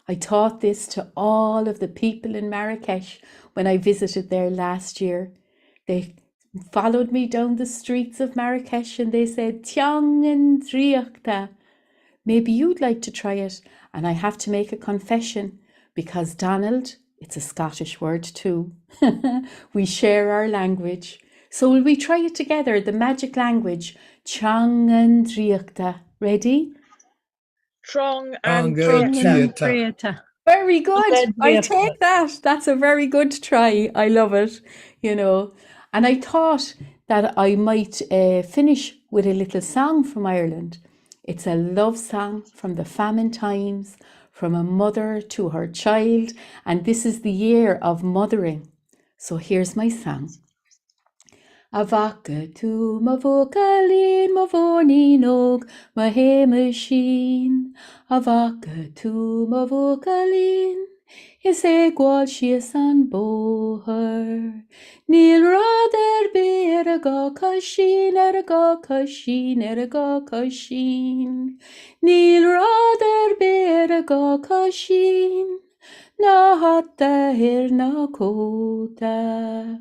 I taught this to all of the people in Marrakesh when I visited there last year. They followed me down the streets of Marrakesh and they said, teangan dríochta. Maybe you'd like to try it. And I have to make a confession because Donald, it's a Scottish word too. We share our language. So will we try it together? The magic language, teangan dríochta. Ready? Trong and Trong Trieta. and Trieta. Very good. Said I Dríochta. take that. That's a very good try. I love it, you know. And I thought that I might finish with a little song from Ireland. It's a love song from the famine times, from a mother to her child. And this is the year of mothering. So here's my song. Avaka tu ma vokalin ma vorninog ma he machine. Avaka tu ma vokalin is e gwal shias an boher. Nil rader be a ga kashin a ga kashin a ga kashin. Nil rader be a ga kashin. Na hatta her na kota.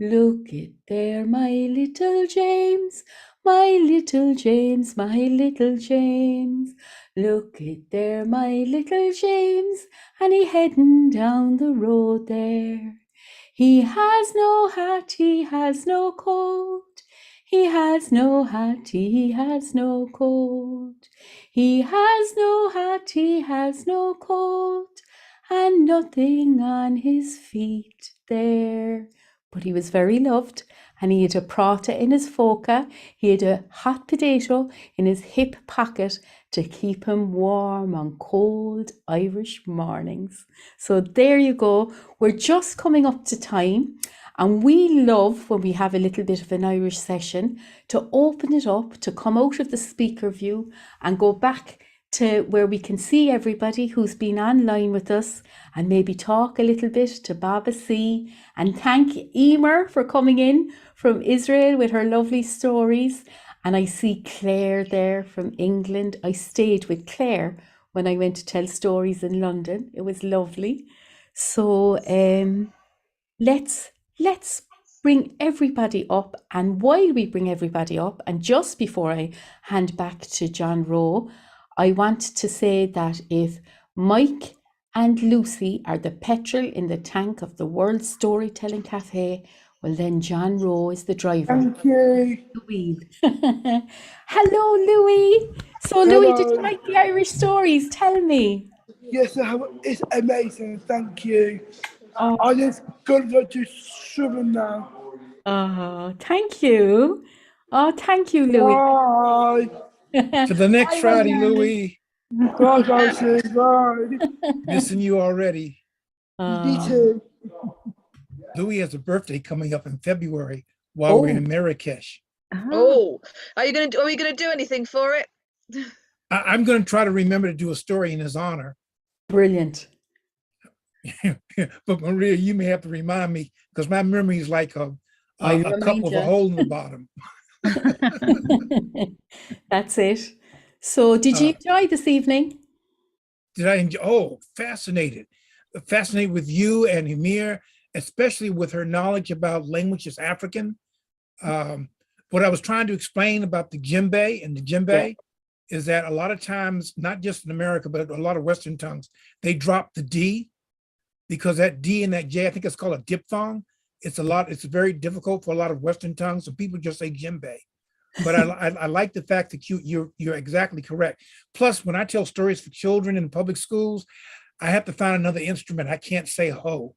Look it there, my little James, my little James, my little James. Look it there, my little James, and he heading down the road there. He has no hat, he has no coat. He has no hat, he has no coat. He has no hat, he has no coat, and nothing on his feet there. But he was very loved, and he had a prata in his foca. He had a hot potato in his hip pocket to keep him warm on cold Irish mornings. So there you go. We're just coming up to time, and we love when we have a little bit of an Irish session to open it up, to come out of the speaker view and go back to where we can see everybody who's been online with us and maybe talk a little bit to Baba C, and thank Emer for coming in from Israel with her lovely stories. And I see Claire there from England. I stayed with Claire when I went to tell stories in London. It was lovely. So let's bring everybody up. And while we bring everybody up, and just before I hand back to John Rowe, I want to say that if Mike and Lucy are the petrol in the tank of the World Storytelling Cafe, well then John Rowe is the driver. Thank you. The wheel. Hello, Louis. So, Louis, did you Hello. like the Irish stories? Tell me. Yes, I have. It's amazing. Thank you. Oh, I just got to go to swimming now. thank you. Oh, thank you, Louis. Bye. To the next Bye, Friday, Rosanna. Louis. Bye, guys. Bye. Missing you already. Me Oh, too. Louis has a birthday coming up in February while we're in Marrakesh. Oh, are we gonna do anything for it? I'm going to try to remember to do a story in his honor. brilliant. But Maria, you may have to remind me because my memory is like a remind cup with ya. a hole in the bottom. That's it. So, did you enjoy this evening? Did I enjoy? Oh, fascinated with you and Emir, especially with her knowledge about languages African. What I was trying to explain about the djembe and the djembe is that a lot of times, not just in America, but a lot of Western tongues, they drop the D because that D and that J, I think it's called a diphthong. It's very difficult for a lot of Western tongues, so people just say djembe. But I like the fact that you're exactly correct. Plus, when I tell stories for children in public schools, I have to find another instrument. I can't say ho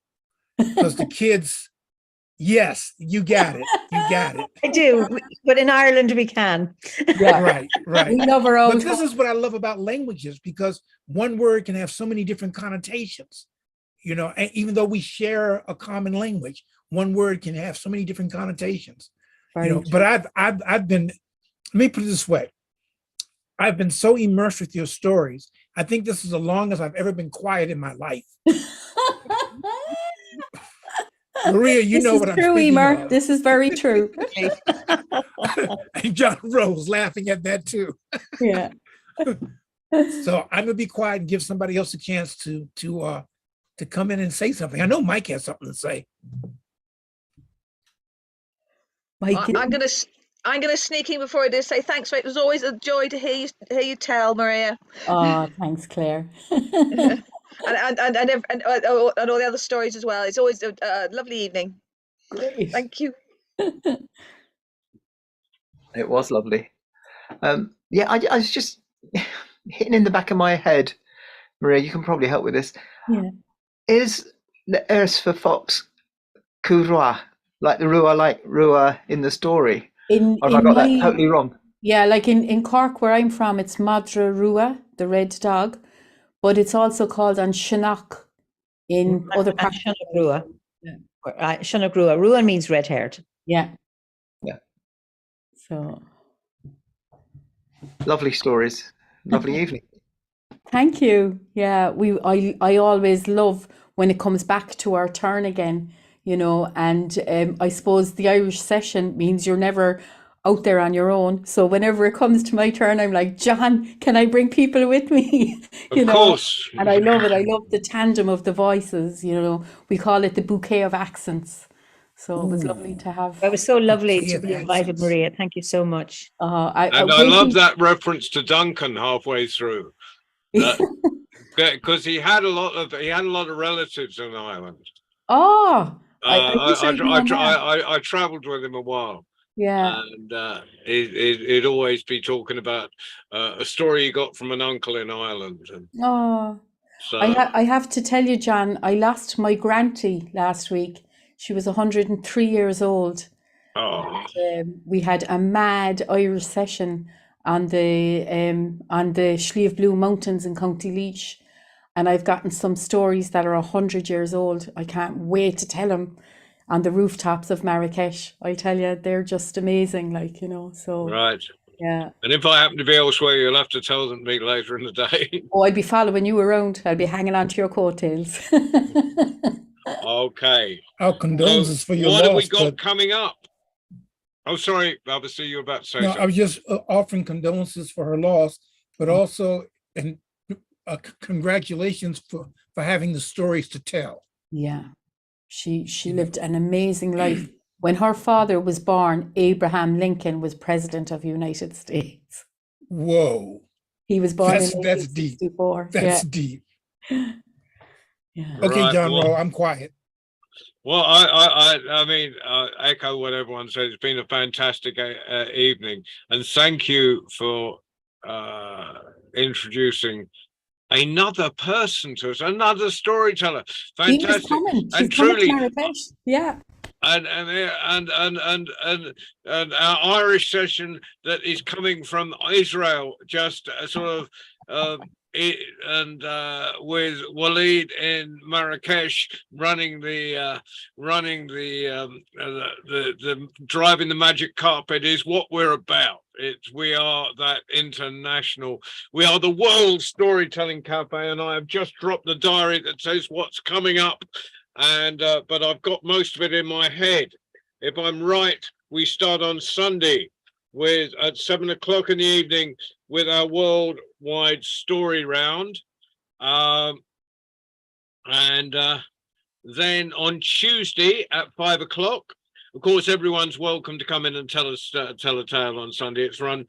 because the kids Yes, you got it. You got it. I do, but in Ireland we can. Yeah. Right, right. We love our But old. this is what I love about languages, because one word can have so many different connotations. You know, and even though we share a common language, one word can have so many different connotations. Very You know, but I've been, let me put it this way. I've been so immersed with your stories. I think this is the longest I've ever been quiet in my life. Maria, you This know is what I'm true, speaking Emer. of. This is very true. And John Rose laughing at that too. Yeah. So I'm gonna be quiet and give somebody else a chance to come in and say something. I know Mike has something to say. Mike, I'm gonna sneak in before I do say thanks. It was always a joy to hear you tell, Maria, oh, thanks, Claire. and all the other stories as well. It's always a lovely evening. Great. Thank you. It was lovely. Yeah, I was just hitting in the back of my head, Maria, you can probably help with this. Yeah. Is the Ers for fox Kurwa, like the Rua in the story? Or have I got that totally wrong? Yeah, like in Cork, where I'm from, it's Madra Rua, the red dog, but it's also called an Shinnock in other parts. Shunagrua. Shunagrua. Rua means red-haired. Yeah. Yeah. So. Lovely stories. Lovely evening. Thank you. Yeah, I always love when it comes back to our turn again, you know, and I suppose the Irish session means you're never out there on your own. So whenever it comes to my turn, I'm like, John, can I bring people with me? Of course. And I love it. I love the tandem of the voices, you know. We call it the bouquet of accents. So it was lovely to have. It was so lovely Bouquet to of be invited, accents. Maria. Thank you so much. And I love that reference to Duncan halfway through, because he had a lot of relatives in Ireland. Oh, I traveled with him a while. Yeah. And he'd always be talking about a story he got from an uncle in Ireland. And Oh, so I have to tell you, John, I lost my granty last week. She was 103 years old. We had a mad Irish session on the Slieve Blue Mountains in County Laois, and I've gotten some stories that are 100 years old. I can't wait to tell them on the rooftops of Marrakesh. I tell you, they're just amazing, like, you know, so. right. Yeah. And if I happen to be elsewhere, you'll have to tell them to me later in the day. Oh, I'd be following you around. I'd be hanging on to your coattails. Okay. Our condolences for your what loss. have we got coming up? Oh, sorry, obviously you're about to say No, something. I was just offering condolences for her loss, but also and congratulations for having the stories to tell. Yeah, she lived an amazing life. When her father was born, Abraham Lincoln was president of the United States. Whoa. He was born in That's deep. 1864. That's deep. Yeah. Okay, Right, John well, Rowe, I'm quiet. Well, I mean, echo what everyone says. It's been a fantastic evening, and thank you for introducing another person to us, another storyteller. Fantastic, and truly, yeah. And our Irish session that is coming from Israel, just sort of. With Waleed in Marrakesh running the driving the magic carpet is what we're about. We are that international. We are the World Storytelling Cafe, and I have just dropped the diary that says what's coming up, and but I've got most of it in my head. If I'm right, we start on Sunday at 7 o'clock in the evening with our worldwide story round, and then on Tuesday at 5 o'clock, of course, everyone's welcome to come in and tell a tale on Sunday. It'll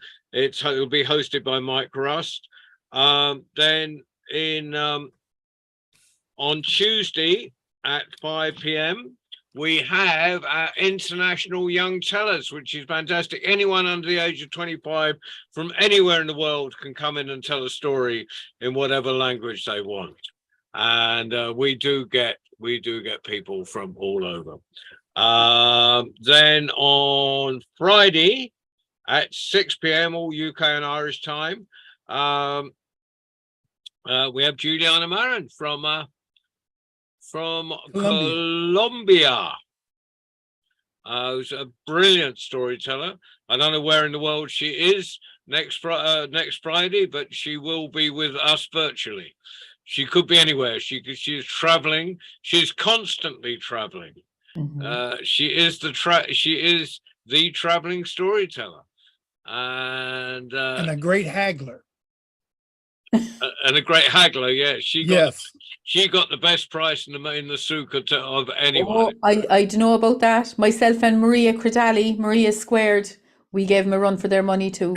be hosted by Mike Rust. Then on Tuesday at 5 p.m. we have our International Young Tellers, which is fantastic. Anyone under the age of 25 from anywhere in the world can come in and tell a story in whatever language they want. And we do get people from all over. Then on Friday at 6 p.m. all UK and Irish time, we have Juliana Marin from Colombia. Who's a brilliant storyteller. I don't know where in the world she is next Friday, but she will be with us virtually. She could be anywhere. She's traveling. She's constantly traveling. She is the traveling storyteller, and a great haggler. And a great haggler. Yeah, she got the best price in the souk of anyone. Oh, I don't know about that. Myself and Maria Credali, Maria Squared, we gave them a run for their money too.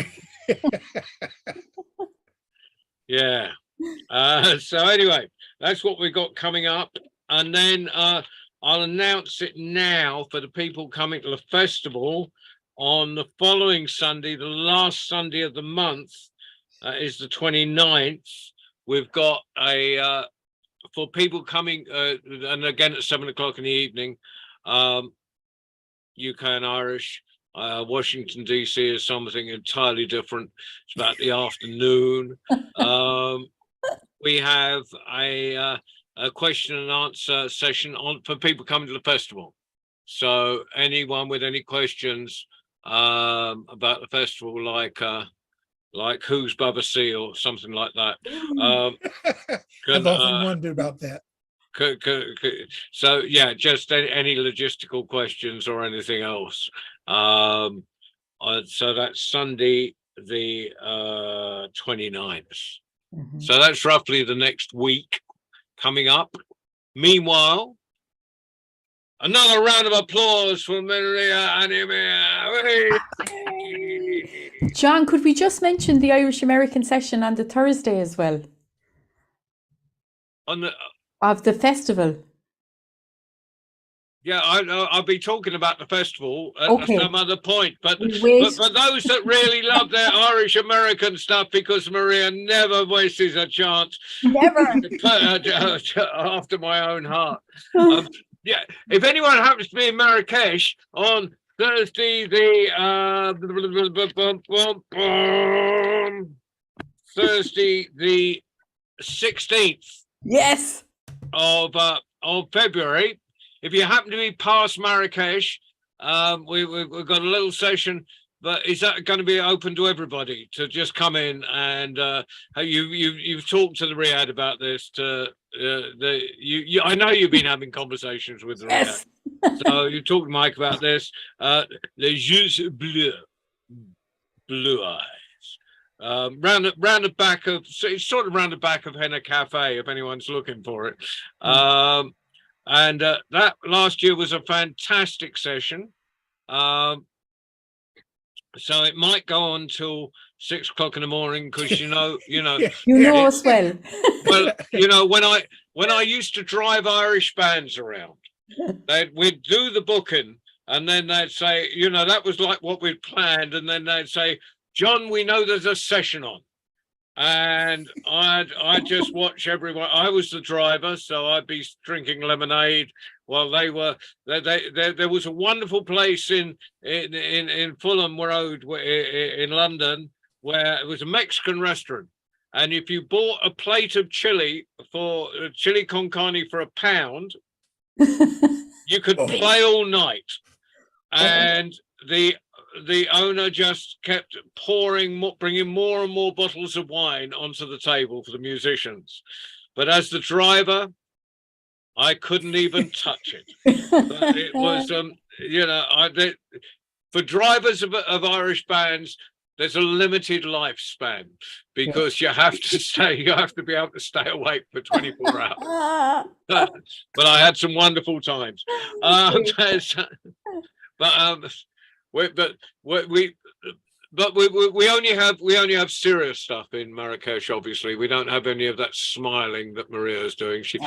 Yeah. So anyway, that's what we got coming up, and then I'll announce it now for the people coming to the festival on the following Sunday, the last Sunday of the month. Is the 29th. We've got for people coming, and again at 7 o'clock in the evening, UK and Irish. Washington DC is something entirely different. It's about the afternoon. We have a question and answer session for people coming to the festival. So anyone with any questions about the festival, like who's Bubba C or something like that. I've often wondered about that. So yeah, just any logistical questions or anything else. So that's Sunday the 29th. So that's roughly the next week coming up. Meanwhile, another round of applause for Maria and Emir. John, could we just mention the Irish American session on the Thursday as well? Of the festival. Yeah, I'll be talking about the festival at some other point. But for those that really love their Irish American stuff, because Maria never wastes a chance. Never. After my own heart. Yeah, if anyone happens to be in Marrakesh on Thursday, the 16th. Yes. Of February. If you happen to be past Marrakesh, we've got a little session. But is that going to be open to everybody to just come in and you've talked to the Riyadh about this? I know you've been having conversations with the Riyadh, so you talked to Mike about this. Les yeux blue eyes, round the back of, it's sort of round the back of Henna Cafe if anyone's looking for it. And that last year was a fantastic session. So it might go on till 6 o'clock in the morning because you know us well. Well, when I used to drive Irish bands around, we'd do the booking, and then they'd say, that was like what we'd planned, and then they'd say, John, we know there's a session on, and I'd just watch everyone. I was the driver, so I'd be drinking lemonade. Well, there was a wonderful place in Fulham Road in London where it was a Mexican restaurant, and if you bought a plate of chili con carne for £1, you could play all night, and the owner just kept bringing more and more bottles of wine onto the table for the musicians, but as the driver, I couldn't even touch it. But it was, for drivers of Irish bands, there's a limited lifespan because you have to be able to stay awake for 24 hours. But I had some wonderful times. We only have serious stuff in Marrakesh. Obviously, we don't have any of that smiling that Maria is doing. She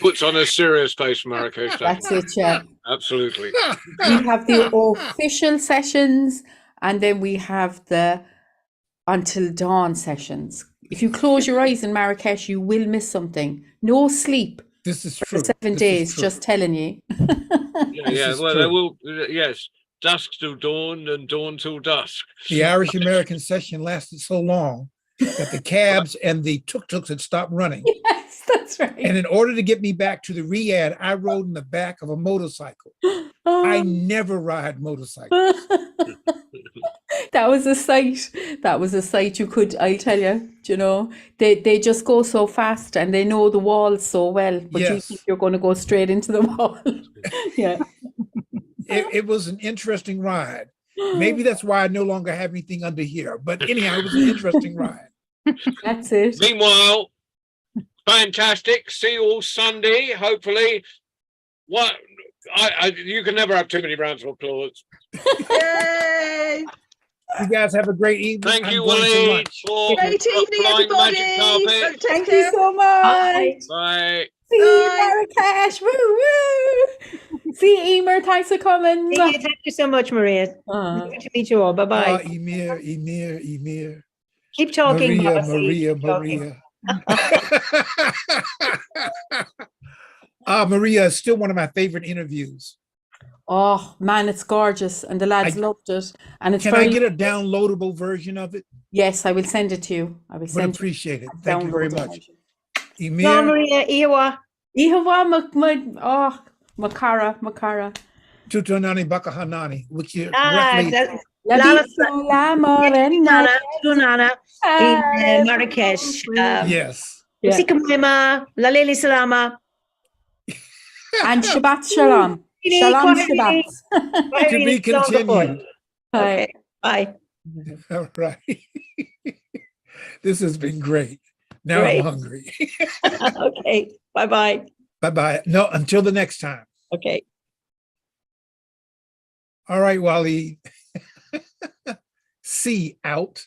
puts on a serious face for Marrakesh. That's it, yeah. Absolutely. We have the official sessions, and then we have the until dawn sessions. If you close your eyes in Marrakesh, you will miss something. No sleep. This is for true. the 7 This is days, true. just telling you. Yeah, This yeah. is Well, they true. will. Yes, dusk till dawn and dawn till dusk. The Irish American session lasted so long that the cabs and the tuk-tuks had stopped running. Yes, that's right. And in order to get me back to the Riyadh, I rode in the back of a motorcycle. I Oh. never ride motorcycles. That was a sight. That was a sight you could, I tell you, you know, they just go so fast and they know the walls so well, but you think Yes. you're going to go straight into the wall. Yeah. It was an interesting ride. Maybe that's why I no longer have anything under here. But anyhow, it was an interesting ride. That's it. Meanwhile, fantastic. See you all Sunday. Hopefully, what you can never have too many rounds of applause. Yay! You guys have a great evening. Thank I'm you, going to Waleed, lunch. for Great evening, flying the magic everybody. carpet. Take Thank care. you so much. Bye. Bye. See you, Bye. Marrakesh. Woo, woo. See you, Emer. Thanks for coming. Thank you so much, Maria. Good to meet you all. Bye-bye. Emir. Keep talking, Maria, Baba. Maria, Keep talking. Maria. Maria is still one of my favorite interviews. Oh man, it's gorgeous, and the lads loved it. And it's Can very I get a downloadable version of it? Yes, I will send it to you. I will Would send appreciate it. you a Thank you very downloaded much. version. No, Emir, Maria, Iwa. Ihawa Makara. Tutunani Bakahanani, which is Ah, roughly Lala Lala Tunana in Marrakesh. yes. Yeah. Sikamema, Laleli Salama. And Shabbat Shalom. Shalom Shabbat. To be continued. Okay, bye. All right. This has been great. Now Great. I'm hungry. Okay, bye-bye. Bye-bye. No, until the next time. Okay. All right, Waleed. See out.